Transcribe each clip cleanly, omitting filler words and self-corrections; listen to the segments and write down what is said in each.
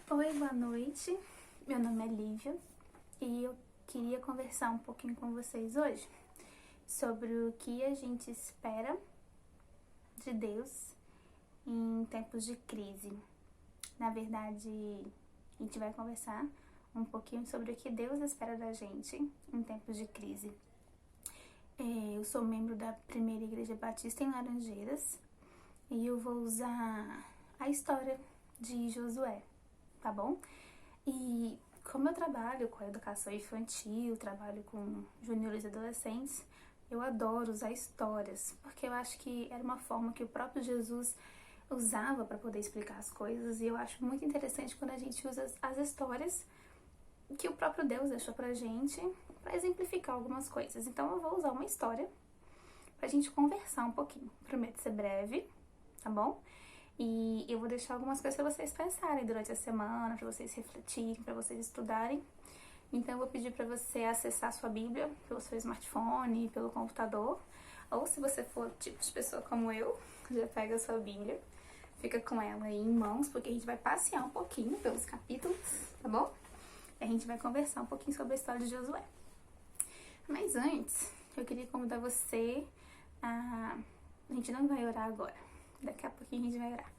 Oi, boa noite. Meu nome é Lívia e eu queria conversar um pouquinho com vocês hoje sobre o que a gente espera de Deus em tempos de crise. Na verdade, a gente vai conversar um pouquinho sobre o que Deus espera da gente em tempos de crise. Eu sou membro da Primeira Igreja Batista em Laranjeiras e eu vou usar a história de Josué, tá bom? E como eu trabalho com a educação infantil, trabalho com juniores e adolescentes, eu adoro usar histórias, porque eu acho que era uma forma que o próprio Jesus usava para poder explicar as coisas, e eu acho muito interessante quando a gente usa as histórias que o próprio Deus deixou pra gente para exemplificar algumas coisas. Então eu vou usar uma história pra gente conversar um pouquinho. Prometo ser breve, tá bom? E eu vou deixar algumas coisas para vocês pensarem durante a semana, para vocês refletirem, para vocês estudarem. Então eu vou pedir para você acessar a sua Bíblia pelo seu smartphone, pelo computador, ou se você for tipo de pessoa como eu, já pega a sua Bíblia, fica com ela aí em mãos, porque a gente vai passear um pouquinho pelos capítulos, tá bom? E a gente vai conversar um pouquinho sobre a história de Josué. Mas antes, eu queria convidar você a... A gente não vai orar agora. Daqui a pouquinho a gente vai orar.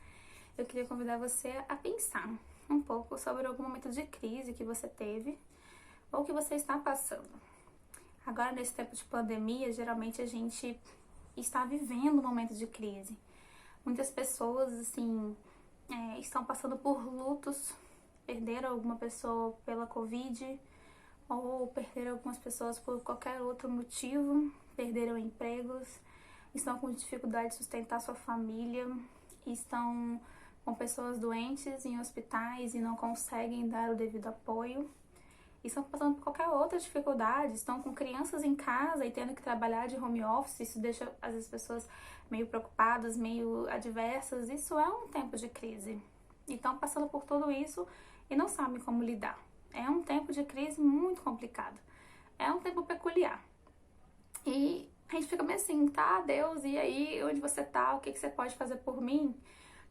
Eu queria convidar você a pensar um pouco sobre algum momento de crise que você teve ou que você está passando. Agora, nesse tempo de pandemia, geralmente a gente está vivendo um momento de crise. Muitas pessoas, assim, estão passando por lutos, perderam alguma pessoa pela Covid ou perderam algumas pessoas por qualquer outro motivo, perderam empregos, estão com dificuldade de sustentar sua família, estão com pessoas doentes em hospitais e não conseguem dar o devido apoio, estão passando por qualquer outra dificuldade, estão com crianças em casa e tendo que trabalhar de home office. Isso deixa às vezes pessoas meio preocupadas, meio adversas. Isso é um tempo de crise. E estão passando por tudo isso e não sabem como lidar. É um tempo de crise muito complicado. É um tempo peculiar. E a gente fica meio assim, tá, Deus, e aí, onde você tá? O que você pode fazer por mim?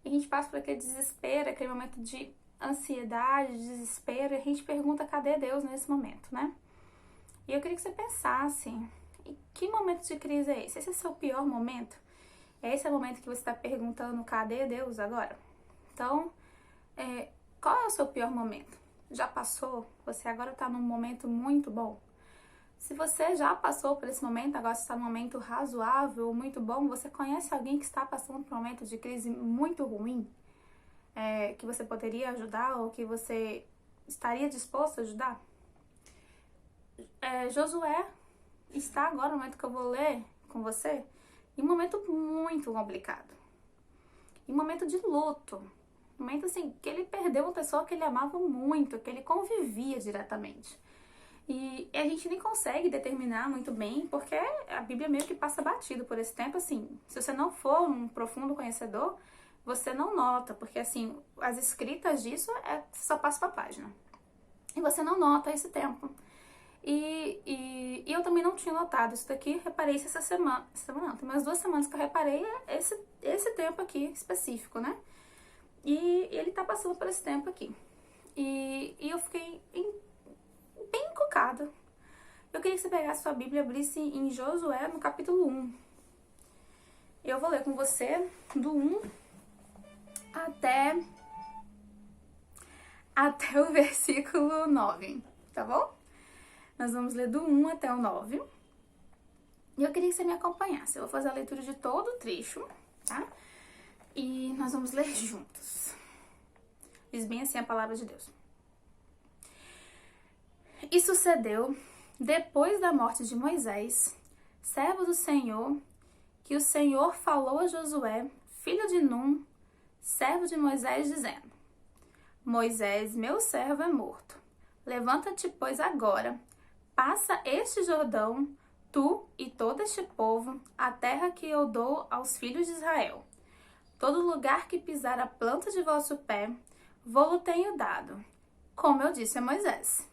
E a gente passa por aquele desespero, aquele momento de ansiedade, de desespero, e a gente pergunta, cadê Deus nesse momento, né? E eu queria que você pensasse, em que momento de crise é esse? Esse é o seu pior momento? Esse é o momento que você está perguntando, cadê Deus agora? Então, qual é o seu pior momento? Já passou? Você agora tá num momento muito bom? Se você já passou por esse momento, agora está num momento razoável, muito bom, você conhece alguém que está passando por um momento de crise muito ruim, que você poderia ajudar ou que você estaria disposto a ajudar? Josué está agora, no momento que eu vou ler com você, em um momento muito complicado, em um momento de luto, um momento assim, que ele perdeu uma pessoa que ele amava muito, que ele convivia diretamente. E a gente nem consegue determinar muito bem, porque a Bíblia meio que passa batido por esse tempo, assim. Se você não for um profundo conhecedor, você não nota, porque assim, as escritas disso só passa pra página. E você não nota esse tempo. E eu também não tinha notado isso daqui, reparei isso essa semana. Não, tem umas 2 semanas que eu reparei esse tempo aqui específico, né? E ele tá passando por esse tempo aqui. E eu fiquei bem encucada. Eu queria que você pegasse sua Bíblia e abrisse em Josué, no capítulo 1. Eu vou ler com você do 1 até o versículo 9, tá bom? Nós vamos ler do 1 até o 9. E eu queria que você me acompanhasse. Eu vou fazer a leitura de todo o trecho, tá? E nós vamos ler juntos. Diz bem assim a palavra de Deus. E sucedeu, depois da morte de Moisés, servo do Senhor, que o Senhor falou a Josué, filho de Num, servo de Moisés, dizendo: Moisés, meu servo, é morto. Levanta-te, pois, agora, passa este Jordão, tu e todo este povo, a terra que eu dou aos filhos de Israel. Todo lugar que pisar a planta de vosso pé, vou-lo tenho dado, como eu disse a Moisés.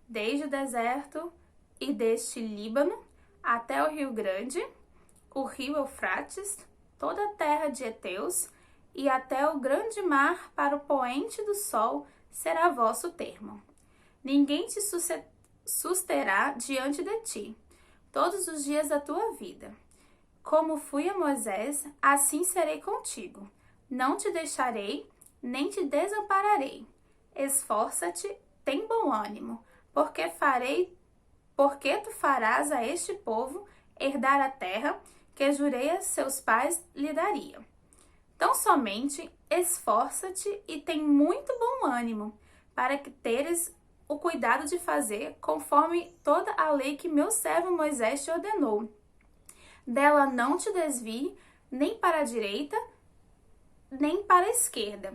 Desde o deserto e deste Líbano até o Rio Grande, o rio Eufrates, toda a terra de Heteus e até o grande mar para o poente do sol, será vosso termo. Ninguém te susterá diante de ti, todos os dias da tua vida. Como fui a Moisés, assim serei contigo. Não te deixarei, nem te desampararei. Esforça-te, tem bom ânimo, porque tu farás a este povo herdar a terra que jurei a seus pais lhe daria. Tão somente esforça-te e tem muito bom ânimo, para que teres o cuidado de fazer conforme toda a lei que meu servo Moisés te ordenou. Dela não te desvie, nem para a direita, nem para a esquerda,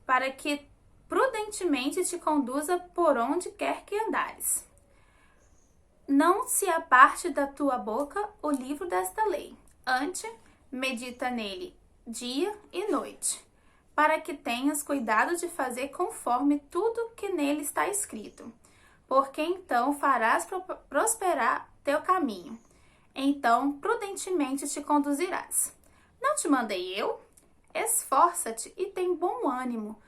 para que prudentemente te conduza por onde quer que andares. Não se aparte da tua boca o livro desta lei. Antes, medita nele dia e noite, para que tenhas cuidado de fazer conforme tudo que nele está escrito. Porque então farás prosperar teu caminho. Então prudentemente te conduzirás. Não te mandei eu? Esforça-te e tem bom ânimo.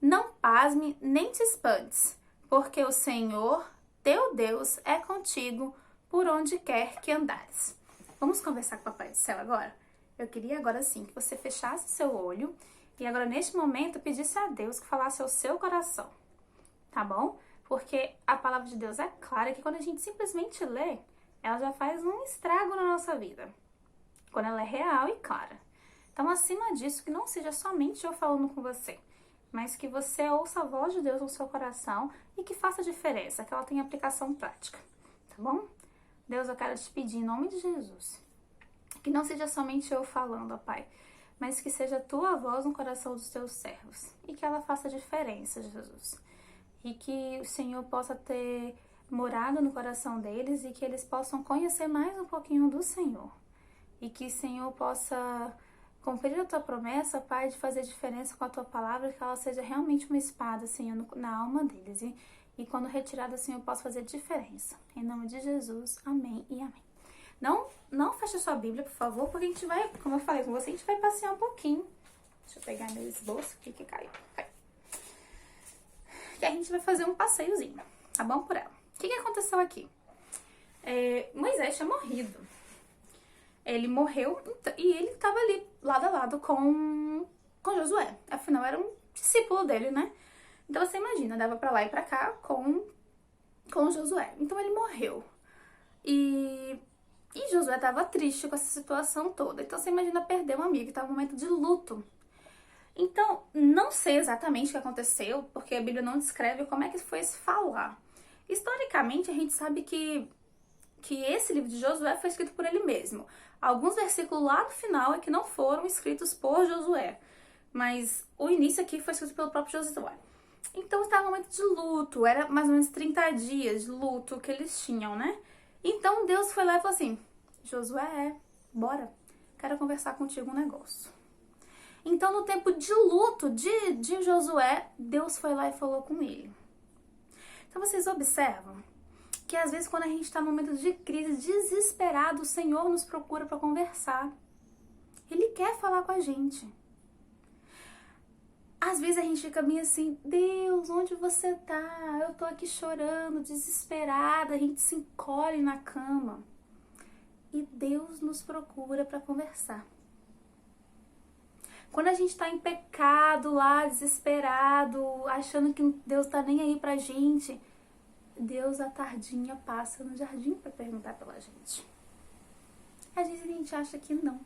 Não pasme nem te espantes, porque o Senhor, teu Deus, é contigo por onde quer que andares. Vamos conversar com o Papai do Céu agora? Eu queria agora sim que você fechasse seu olho e agora neste momento pedisse a Deus que falasse ao seu coração, tá bom? Porque a palavra de Deus é clara que quando a gente simplesmente lê, ela já faz um estrago na nossa vida. Quando ela é real e clara. Então, acima disso, que não seja somente eu falando com você, mas que você ouça a voz de Deus no seu coração e que faça diferença, que ela tenha aplicação prática, tá bom? Deus, eu quero te pedir em nome de Jesus, que não seja somente eu falando, ó Pai, mas que seja a tua voz no coração dos teus servos e que ela faça diferença, Jesus. E que o Senhor possa ter morado no coração deles e que eles possam conhecer mais um pouquinho do Senhor. E que o Senhor possa cumprir a tua promessa, Pai, de fazer diferença com a tua palavra, que ela seja realmente uma espada, Senhor, na alma deles. E quando retirada, Senhor, possa fazer diferença. Em nome de Jesus, amém e amém. Não feche a sua Bíblia, por favor, porque a gente vai, como eu falei com você, a gente vai passear um pouquinho. Deixa eu pegar meu esboço aqui que caiu. E a gente vai fazer um passeiozinho, tá bom, por ela. O que aconteceu aqui? Moisés tinha morrido. Ele morreu e ele estava ali, lado a lado com Josué. Afinal, era um discípulo dele, né? Então, você imagina, dava pra lá e pra cá com Josué. Então, ele morreu. E Josué estava triste com essa situação toda. Então, você imagina perder um amigo, estava num momento de luto. Então, não sei exatamente o que aconteceu, porque a Bíblia não descreve como é que foi esse falar. Historicamente, a gente sabe que esse livro de Josué foi escrito por ele mesmo. Alguns versículos lá no final é que não foram escritos por Josué, mas o início aqui foi escrito pelo próprio Josué. Então estava um momento de luto, era mais ou menos 30 dias de luto que eles tinham, né? Então Deus foi lá e falou assim: Josué, bora, quero conversar contigo um negócio. Então no tempo de luto de Josué, Deus foi lá e falou com ele. Então vocês observam que às vezes quando a gente está num momento de crise, desesperado, o Senhor nos procura para conversar. Ele quer falar com a gente. Às vezes a gente fica bem assim: Deus, onde você tá? Eu tô aqui chorando, desesperada. A gente se encolhe na cama. E Deus nos procura para conversar. Quando a gente tá em pecado lá, desesperado, achando que Deus tá nem aí pra gente, Deus à tardinha passa no jardim para perguntar pela gente. Às vezes a gente acha que não.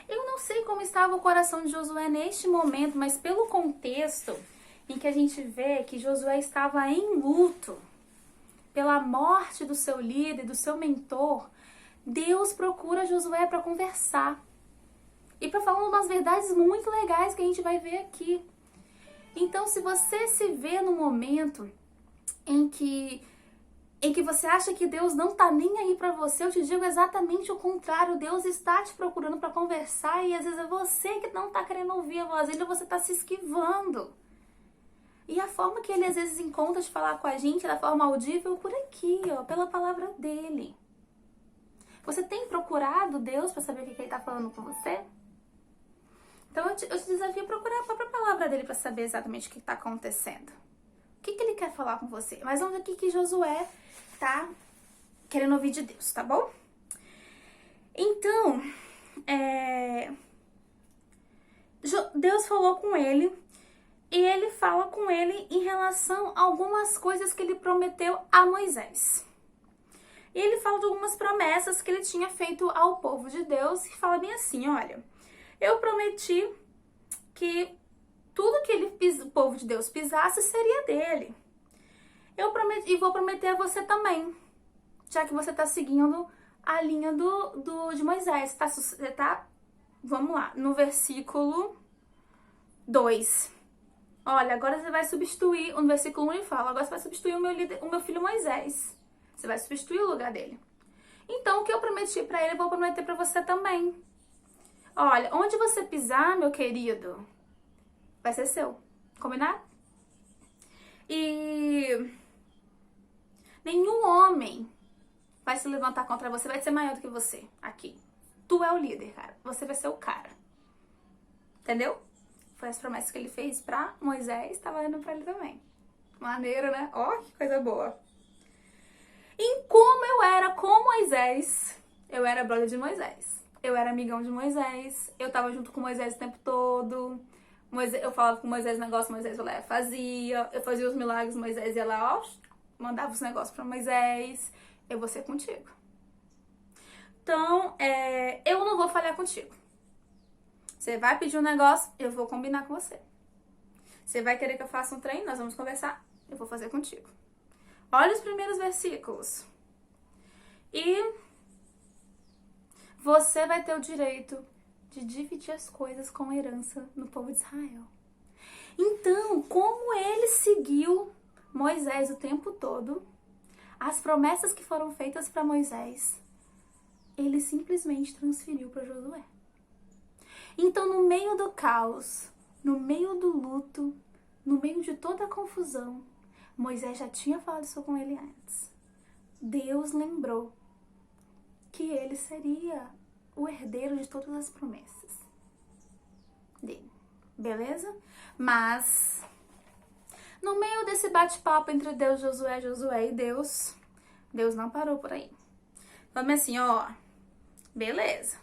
Eu não sei como estava o coração de Josué neste momento, mas pelo contexto em que a gente vê que Josué estava em luto pela morte do seu líder, do seu mentor, Deus procura Josué para conversar e para falar umas verdades muito legais que a gente vai ver aqui. Então, se você se vê no momento em que você acha que Deus não tá nem aí pra você, eu te digo exatamente o contrário. Deus está te procurando pra conversar e às vezes é você que não tá querendo ouvir a voz dele, ou você tá se esquivando. E a forma que ele às vezes encontra de falar com a gente é da forma audível por aqui, ó, pela palavra dele. Você tem procurado Deus pra saber o que ele tá falando com você? Então eu te desafio a procurar a própria palavra lugar dele para saber exatamente o que está acontecendo. O que ele quer falar com você? Mas vamos ver o que Josué tá querendo ouvir de Deus, tá bom? Então, Deus falou com ele e ele fala com ele em relação a algumas coisas que ele prometeu a Moisés. E ele fala de algumas promessas que ele tinha feito ao povo de Deus e fala bem assim, olha, eu prometi que tudo que o povo de Deus pisasse seria dele. Eu prometi, e vou prometer a você também, já que você está seguindo a linha de Moisés. Vamos lá, no versículo 2. Olha, agora você vai substituir, no versículo 1 ele fala, agora você vai substituir o meu filho Moisés. Você vai substituir o lugar dele. Então, o que eu prometi para ele, eu vou prometer para você também. Olha, onde você pisar, meu querido, vai ser seu. Combinado? E nenhum homem vai se levantar contra você, vai ser maior do que você aqui. Tu é o líder, cara. Você vai ser o cara. Entendeu? Foi as promessas que ele fez pra Moisés, tá valendo pra ele também. Maneiro, né? Ó, que coisa boa. E como eu era com Moisés, eu era brother de Moisés. Eu era amigão de Moisés. Eu tava junto com Moisés o tempo todo. Eu falava com Moisés negócio, Moisés ia lá fazia. Eu fazia os milagres, Moisés ia lá, ó, mandava os negócios pra Moisés. Eu vou ser contigo. Então, eu não vou falhar contigo. Você vai pedir um negócio, eu vou combinar com você. Você vai querer que eu faça um treino, nós vamos conversar, eu vou fazer contigo. Olha os primeiros versículos. E você vai ter o direito de dividir as coisas com herança no povo de Israel. Então, como ele seguiu Moisés o tempo todo, as promessas que foram feitas para Moisés, ele simplesmente transferiu para Josué. Então, no meio do caos, no meio do luto, no meio de toda a confusão, Moisés já tinha falado isso com ele antes. Deus lembrou que ele seria o herdeiro de todas as promessas dele. Beleza? Mas, no meio desse bate-papo entre Deus, Josué e Deus não parou por aí. Falando assim, ó, beleza.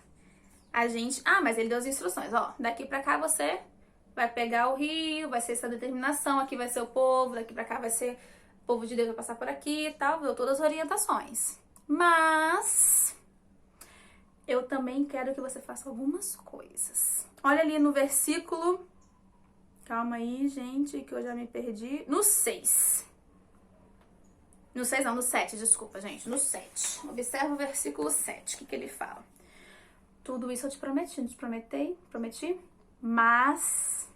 Mas ele deu as instruções, ó, daqui pra cá você vai pegar o rio, vai ser essa determinação, aqui vai ser o povo, daqui pra cá vai ser o povo de Deus, vai passar por aqui e tal, deu todas as orientações. Mas eu também quero que você faça algumas coisas. Olha ali no versículo, calma aí, gente, que eu já me perdi, no 6. No 6 não, no 7, desculpa, gente, no 7. Observa o versículo 7, o que ele fala? Tudo isso eu te prometi, não te prometi, mas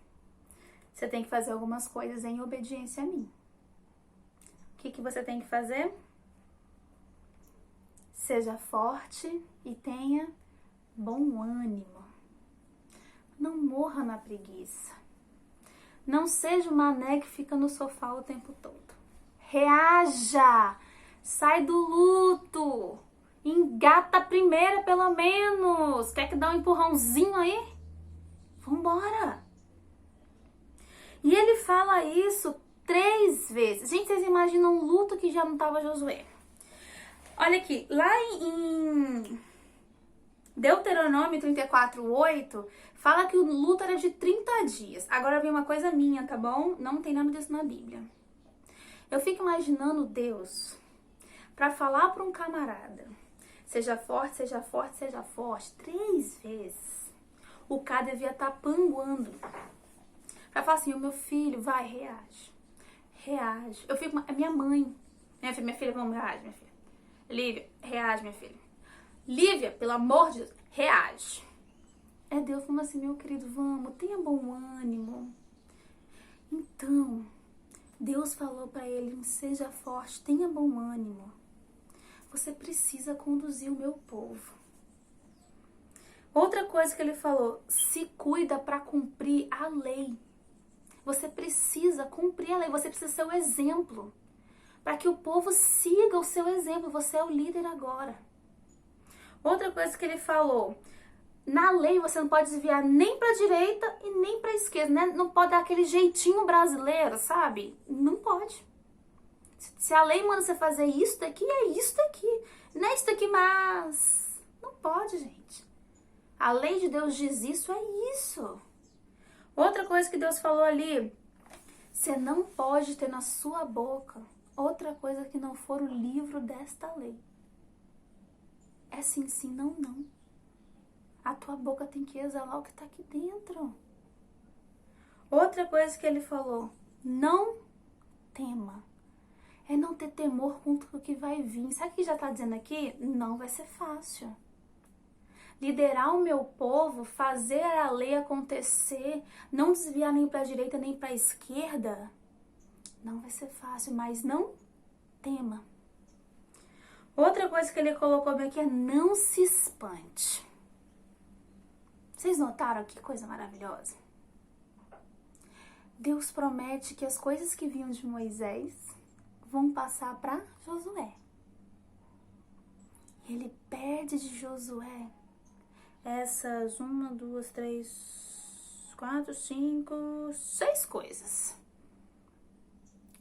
você tem que fazer algumas coisas em obediência a mim. O que você tem que fazer? Seja forte e tenha bom ânimo. Não morra na preguiça. Não seja um mané que fica no sofá o tempo todo. Reaja! Sai do luto! Engata a primeira, pelo menos. Quer que dá um empurrãozinho aí? Vambora. E ele fala isso 3 vezes. Gente, vocês imaginam o luto que já não estava Josué. Olha aqui, lá em Deuteronômio 34:8, fala que o luto era de 30 dias. Agora vem uma coisa minha, tá bom? Não tem nada disso na Bíblia. Eu fico imaginando Deus para falar para um camarada: seja forte, seja forte, seja forte, 3 vezes. O cara devia estar panguando. Pra falar assim: o meu filho, vai, reage. Reage. Eu fico, minha mãe. Minha filha, vamos, reage, minha filha. Lívia, reage, minha filha. Lívia, pelo amor de Deus, reage. É Deus falando assim: meu querido, vamos, tenha bom ânimo. Então, Deus falou pra ele: seja forte, tenha bom ânimo. Você precisa conduzir o meu povo. Outra coisa que ele falou: se cuida para cumprir a lei. Você precisa cumprir a lei, você precisa ser o exemplo. Para que o povo siga o seu exemplo, você é o líder agora. Outra coisa que ele falou: Na lei você não pode desviar nem para direita e nem para esquerda, né? Não pode dar aquele jeitinho brasileiro, sabe? Não pode. Se a lei manda você fazer isso daqui, é isso daqui. Não é isso daqui, mas não pode, gente. A lei de Deus diz isso, é isso. Outra coisa que Deus falou ali, você não pode ter na sua boca outra coisa que não for o livro desta lei. É sim, sim, não, não. A tua boca tem que exalar o que está aqui dentro. Outra coisa que ele falou, não tema. É não ter temor contra o que vai vir. Sabe o que já está dizendo aqui? Não vai ser fácil. Liderar o meu povo, fazer a lei acontecer, não desviar nem para a direita nem para a esquerda, não vai ser fácil, mas não tema. Outra coisa que ele colocou bem aqui é não se espante. Vocês notaram que coisa maravilhosa? Deus promete que as coisas que vinham de Moisés vão passar para Josué. Ele pede de Josué essas 1, 2, 3, 4, 5, 6 coisas.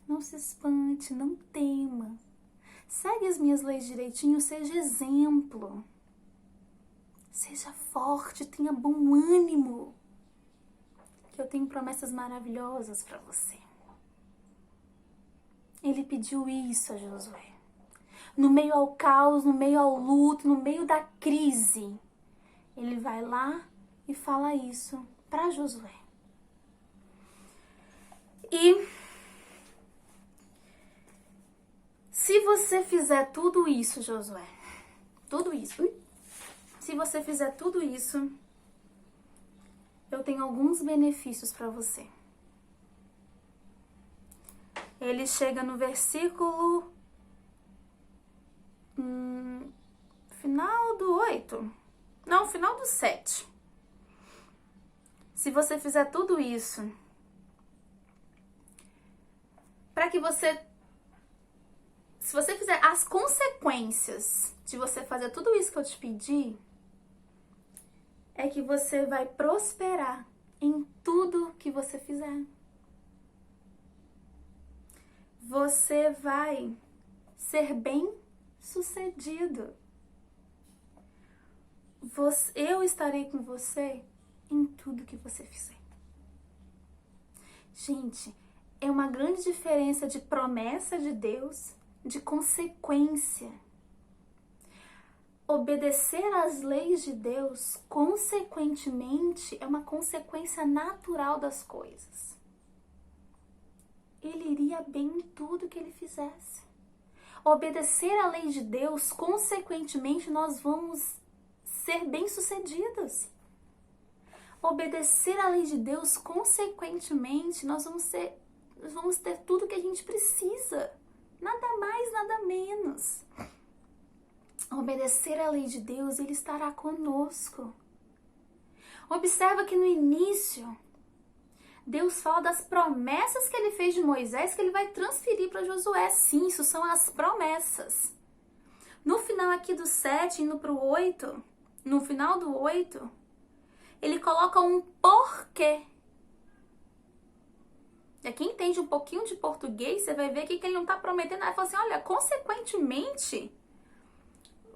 Não se espante, não tema. Segue as minhas leis direitinho, seja exemplo. Seja forte, tenha bom ânimo. Que eu tenho promessas maravilhosas para você. Ele pediu isso a Josué. No meio ao caos, no meio ao luto, no meio da crise, ele vai lá e fala isso para Josué. E se você fizer tudo isso, Josué, tudo isso, se você fizer tudo isso, eu tenho alguns benefícios para você. Ele chega no versículo final do 8. Não, final do 7. Se você fizer tudo isso, para que você... Se você fizer as consequências de você fazer tudo isso que eu te pedi, é que você vai prosperar em tudo que você fizer. Você vai ser bem-sucedido. Eu estarei com você em tudo que você fizer. Gente, é uma grande diferença de promessa de Deus, de consequência. Obedecer às leis de Deus, consequentemente, é uma consequência natural das coisas. Ele iria bem em tudo que ele fizesse. Obedecer à lei de Deus, consequentemente, nós vamos ser bem-sucedidos. Obedecer à lei de Deus, consequentemente, nós vamos ter tudo que a gente precisa. Nada mais, nada menos. Obedecer à lei de Deus, Ele estará conosco. Observa que no início, Deus fala das promessas que Ele fez de Moisés, que Ele vai transferir para Josué. Sim, isso são as promessas. No final aqui do 7, indo para o 8, no final do 8, Ele coloca um porquê. E quem entende um pouquinho de português, você vai ver que Ele não está prometendo nada. Ele fala assim, olha, consequentemente,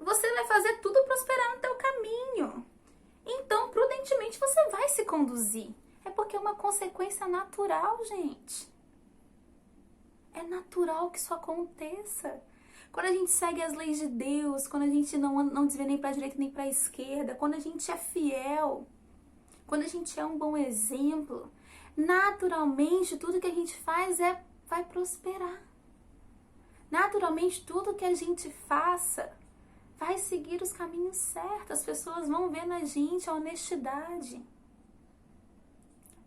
você vai fazer tudo prosperar no teu caminho. Então, prudentemente, você vai se conduzir. É porque é uma consequência natural, gente. É natural que isso aconteça. Quando a gente segue as leis de Deus, quando a gente não desvia nem para a direita nem para a esquerda, quando a gente é fiel, quando a gente é um bom exemplo, naturalmente tudo que a gente faz vai prosperar. Naturalmente tudo que a gente faça vai seguir os caminhos certos. As pessoas vão ver na gente a honestidade.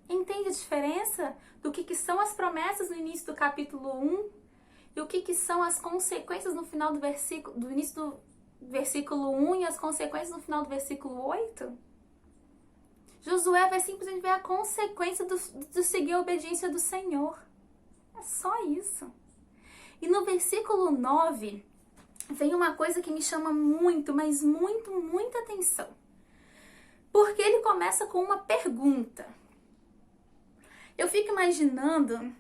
Entende a diferença do que são as promessas no início do capítulo 1 e o que são as consequências no final do versículo, do início do versículo 1 e as consequências no final do versículo 8? Josué vai simplesmente ver a consequência de seguir a obediência do Senhor. É só isso. E no versículo 9, vem uma coisa que me chama muito, mas muito, muita atenção. Porque ele começa com uma pergunta. Eu fico imaginando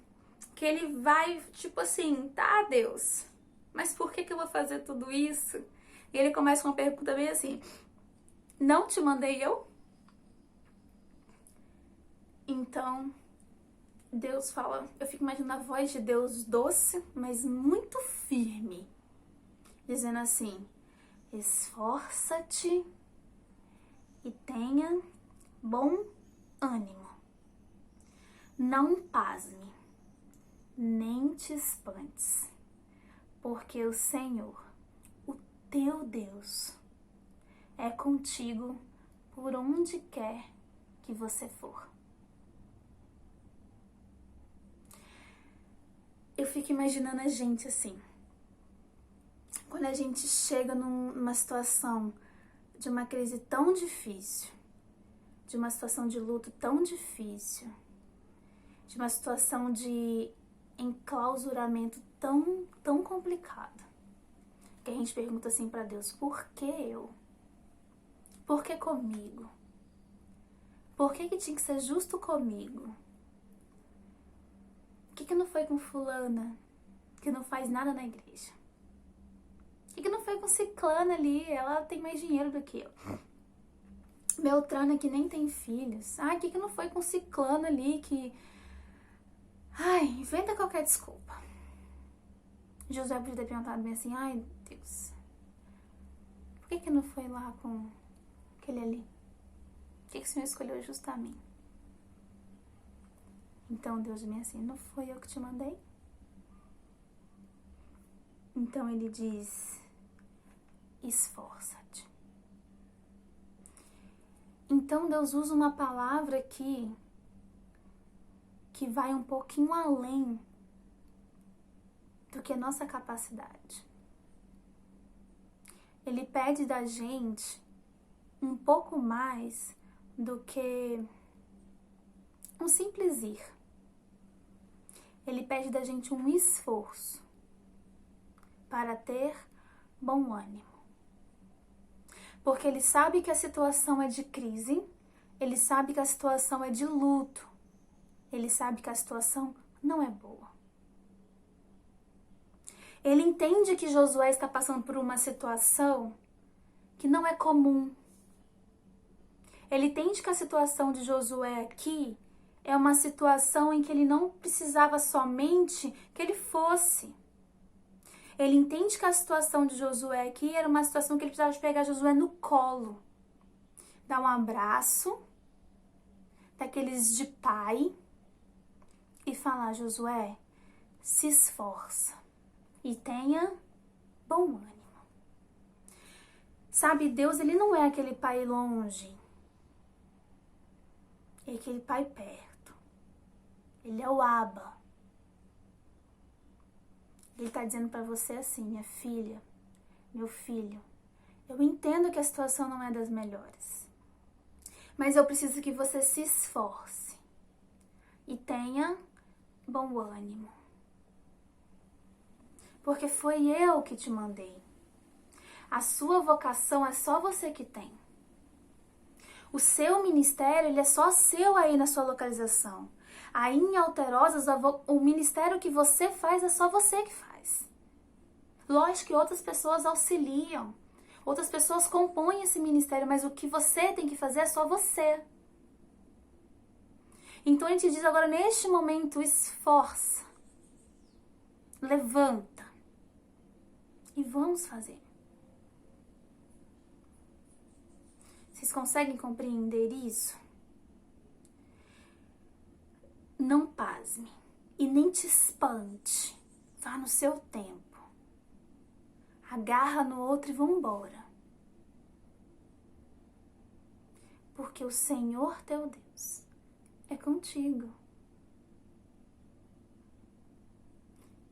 que ele vai, tipo assim, tá, Deus, mas por que eu vou fazer tudo isso? E ele começa com uma pergunta bem assim, não te mandei eu? Então, Deus fala, eu fico imaginando a voz de Deus doce, mas muito firme, dizendo assim, esforça-te e tenha bom ânimo. Não pasme, nem te espantes, porque o Senhor, o teu Deus, é contigo por onde quer que você for. Eu fico imaginando a gente assim, quando a gente chega numa situação de uma crise tão difícil, de uma situação de luto tão difícil, de uma situação de enclausuramento tão complicado, que a gente pergunta assim pra Deus, por que eu? Por que comigo? Por que tinha que ser justo comigo? Por que não foi com fulana, que não faz nada na igreja? Por que não foi com ciclana ali, ela tem mais dinheiro do que eu? Beltrana que nem tem filhos. Por que não foi com ciclano ali que... inventa qualquer desculpa. José podia ter perguntado bem assim, Deus, por que não foi lá com aquele ali? Por que o Senhor escolheu justo a mim? Então Deus me assim, não foi eu que te mandei? Então ele diz, esforça-te. Então Deus usa uma palavra aqui que vai um pouquinho além do que a nossa capacidade. Ele pede da gente um pouco mais do que um simples ir. Ele pede da gente um esforço para ter bom ânimo. Porque ele sabe que a situação é de crise, ele sabe que a situação é de luto, ele sabe que a situação não é boa. Ele entende que Josué está passando por uma situação que não é comum. Ele entende que a situação de Josué aqui é uma situação em que ele não precisava somente que ele fosse. Ele entende que a situação de Josué aqui era uma situação que ele precisava de pegar Josué no colo, dar um abraço, daqueles de pai, e falar, Josué, se esforça e tenha bom ânimo. Sabe, Deus, ele não é aquele pai longe, é aquele pai perto. Ele é o Abba. Ele está dizendo para você assim, minha filha, meu filho, eu entendo que a situação não é das melhores, mas eu preciso que você se esforce e tenha bom ânimo. Porque foi eu que te mandei. A sua vocação é só você que tem. O seu ministério, ele é só seu aí na sua localização. Aí em Alterosas, o ministério que você faz é só você que faz. Lógico que outras pessoas auxiliam, outras pessoas compõem esse ministério, mas o que você tem que fazer é só você. Então ele te diz agora, neste momento, esforça, levanta e vamos fazer. Vocês conseguem compreender isso? Não pasme e nem te espante. Vá no seu tempo. Agarra no outro e vambora. Porque o Senhor teu Deus é contigo.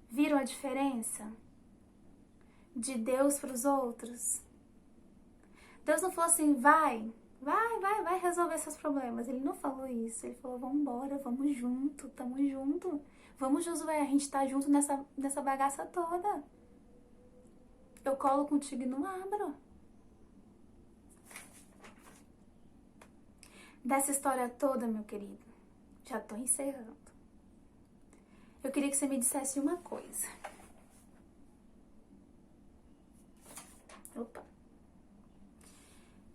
Viram a diferença de Deus para os outros? Deus não falou assim, vai resolver seus problemas. Ele não falou isso. Ele falou, vambora, vamos junto, tamo junto. Vamos, Josué, a gente tá junto nessa bagaça toda. Eu colo contigo e não abro. dessa história toda, meu querido, já tô encerrando. Eu queria que você me dissesse uma coisa. Opa.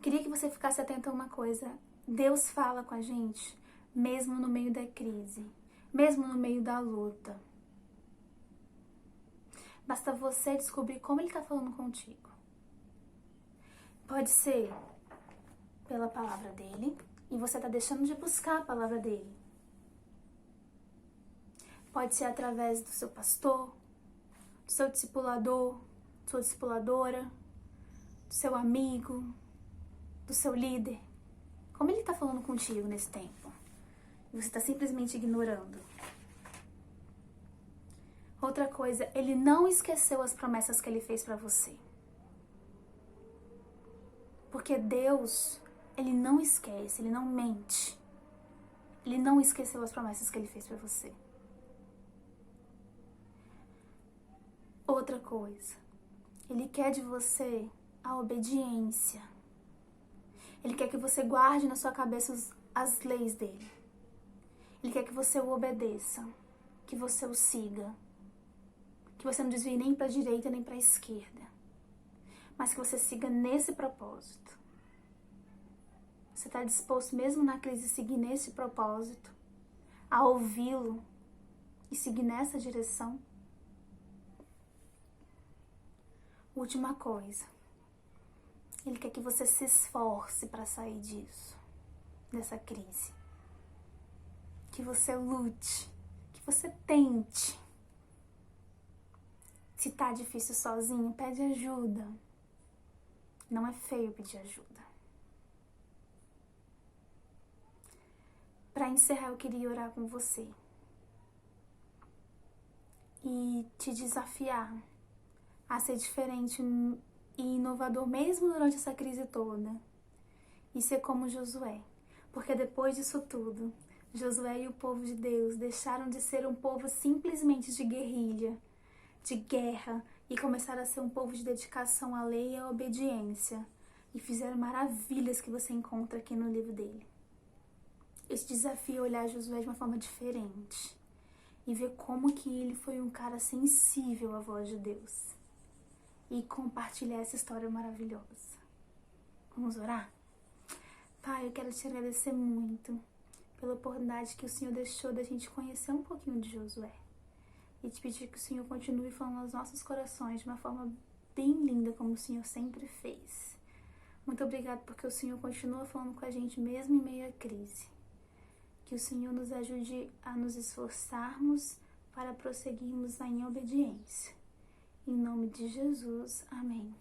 Queria que você ficasse atento a uma coisa. Deus fala com a gente mesmo no meio da crise, mesmo no meio da luta. Basta você descobrir como Ele tá falando contigo. Pode ser pela palavra dele e você tá deixando de buscar a palavra dele. Pode ser através do seu pastor, do seu discipulador, sua discipuladora, do seu amigo, do seu líder. Como ele tá falando contigo nesse tempo? E você tá simplesmente ignorando. Outra coisa, ele não esqueceu as promessas que ele fez pra você. Porque Deus, ele não esquece, ele não mente. Ele não esqueceu as promessas que ele fez pra você. Outra coisa, ele quer de você a obediência. Ele quer que você guarde na sua cabeça as leis dele. Ele quer que você o obedeça, que você o siga, que você não desvie nem para a direita nem para a esquerda, mas que você siga nesse propósito. Você está disposto, mesmo na crise, a seguir nesse propósito, a ouvi-lo e seguir nessa direção? Última coisa, ele quer que você se esforce para sair disso, dessa crise. Que você lute, que você tente. Se tá difícil sozinho, pede ajuda. Não é feio pedir ajuda. Para encerrar, eu queria orar com você e te desafiar a ser diferente e inovador mesmo durante essa crise toda, e ser como Josué, porque depois disso tudo, Josué e o povo de Deus deixaram de ser um povo simplesmente de guerrilha, de guerra, e começaram a ser um povo de dedicação à lei e à obediência, e fizeram maravilhas que você encontra aqui no livro dele. Eu te desafio a olhar Josué de uma forma diferente e ver como que ele foi um cara sensível à voz de Deus e compartilhar essa história maravilhosa. Vamos orar? Pai, eu quero te agradecer muito pela oportunidade que o Senhor deixou da gente conhecer um pouquinho de Josué. E te pedir que o Senhor continue falando aos nossos corações de uma forma bem linda, como o Senhor sempre fez. Muito obrigada porque o Senhor continua falando com a gente mesmo em meio à crise. Que o Senhor nos ajude a nos esforçarmos para prosseguirmos em obediência. Em nome de Jesus, amém.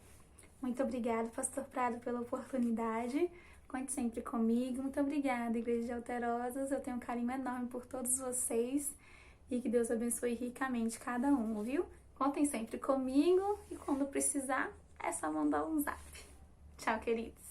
Muito obrigada, Pastor Prado, pela oportunidade. Conte sempre comigo. Muito obrigada, Igreja de Alterosas. Eu tenho um carinho enorme por todos vocês. E que Deus abençoe ricamente cada um, viu? Contem sempre comigo. E quando precisar, é só mandar um zap. Tchau, queridos.